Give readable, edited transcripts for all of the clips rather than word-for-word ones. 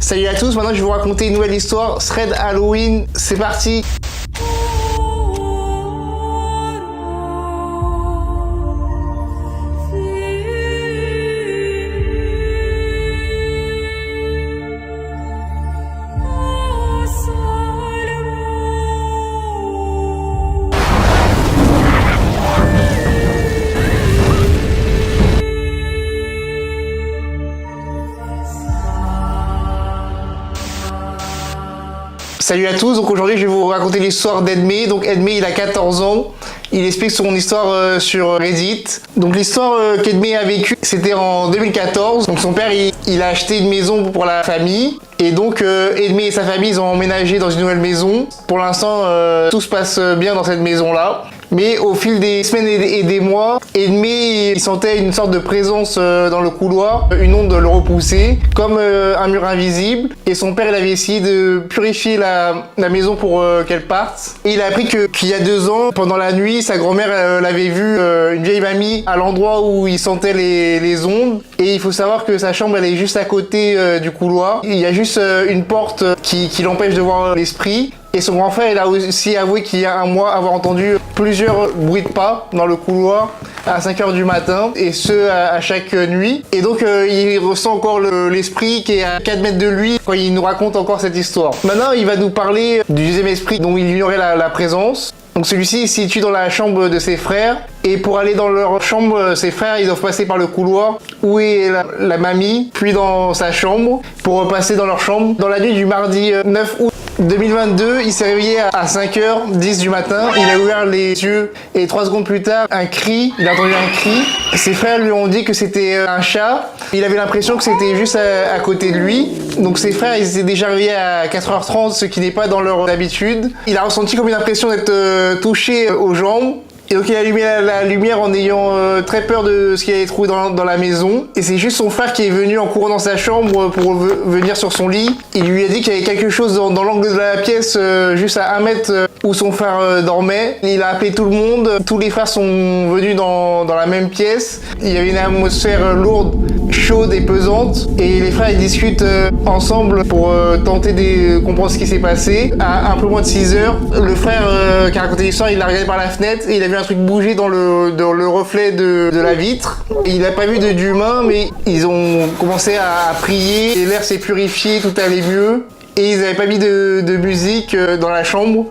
Salut à tous, maintenant je vais vous raconter une nouvelle histoire, thread Halloween, c'est parti. Salut à tous, donc aujourd'hui je vais vous raconter l'histoire d'Edmé. Donc Edmé il a 14 ans, il explique son histoire sur Reddit. Donc l'histoire qu'Edmé a vécue c'était en 2014. Donc son père il a acheté une maison pour la famille. Et donc Edmé et sa famille ils ont emménagé dans une nouvelle maison. Pour l'instant tout se passe bien dans cette maison là. Mais au fil des semaines et des mois, Edmé il sentait une sorte de présence dans le couloir, une onde le repoussait, comme un mur invisible. Et son père il avait essayé de purifier la maison pour qu'elle parte. Et il a appris qu'il y a 2 ans, pendant la nuit, sa grand-mère l'avait vu, une vieille mamie, à l'endroit où il sentait les ondes. Et il faut savoir que sa chambre elle est juste à côté du couloir. Il y a juste une porte qui l'empêche de voir l'esprit. Et son grand frère il a aussi avoué qu'il y a un mois avoir entendu plusieurs bruits de pas dans le couloir à 5h du matin, et ce à chaque nuit. Et donc il ressent encore l'esprit qui est à 4 mètres de lui quand il nous raconte encore cette histoire. Maintenant il va nous parler du deuxième esprit dont il ignorait la présence. Donc celui-ci se situe dans la chambre de ses frères, et pour aller dans leur chambre, ses frères ils doivent passer par le couloir où est la mamie, puis dans sa chambre pour repasser dans leur chambre. Dans la nuit du mardi 9 août 2022, il s'est réveillé à 5h10 du matin, il a ouvert les yeux et 3 secondes plus tard, il a entendu un cri. Ses frères lui ont dit que c'était un chat, il avait l'impression que c'était juste à côté de lui. Donc ses frères ils étaient déjà réveillés à 4h30, ce qui n'est pas dans leur habitude. Il a ressenti comme une impression d'être touché aux jambes. Et donc il a allumé la lumière en ayant très peur de ce qu'il avait trouvé dans la maison. Et c'est juste son frère qui est venu en courant dans sa chambre pour venir sur son lit. Il lui a dit qu'il y avait quelque chose dans l'angle de la pièce, juste à 1 mètre où son frère dormait. Il a appelé tout le monde, tous les frères sont venus dans la même pièce. Il y avait une atmosphère lourde, chaude et pesante. Et les frères ils discutent ensemble pour tenter de comprendre ce qui s'est passé. À un peu moins de 6h, le frère qui a raconté l'histoire, il a regardé par la fenêtre et il a vu un truc bouger dans le reflet de la vitre. Il n'a pas vu d'humain, mais ils ont commencé à prier, et l'air s'est purifié, tout allait mieux. Et ils n'avaient pas mis de musique dans la chambre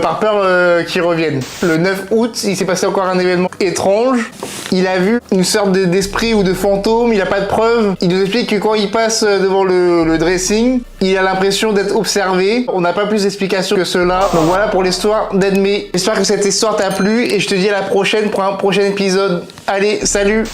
par peur qu'ils reviennent. Le 9 août, il s'est passé encore un événement étrange. Il a vu une sorte d'esprit ou de fantôme, il n'a pas de preuves. Il nous explique que quand il passe devant le dressing, il a l'impression d'être observé. On n'a pas plus d'explications que cela. Donc voilà pour l'histoire d'Edmé. J'espère que cette histoire t'a plu et je te dis à la prochaine pour un prochain épisode. Allez, salut!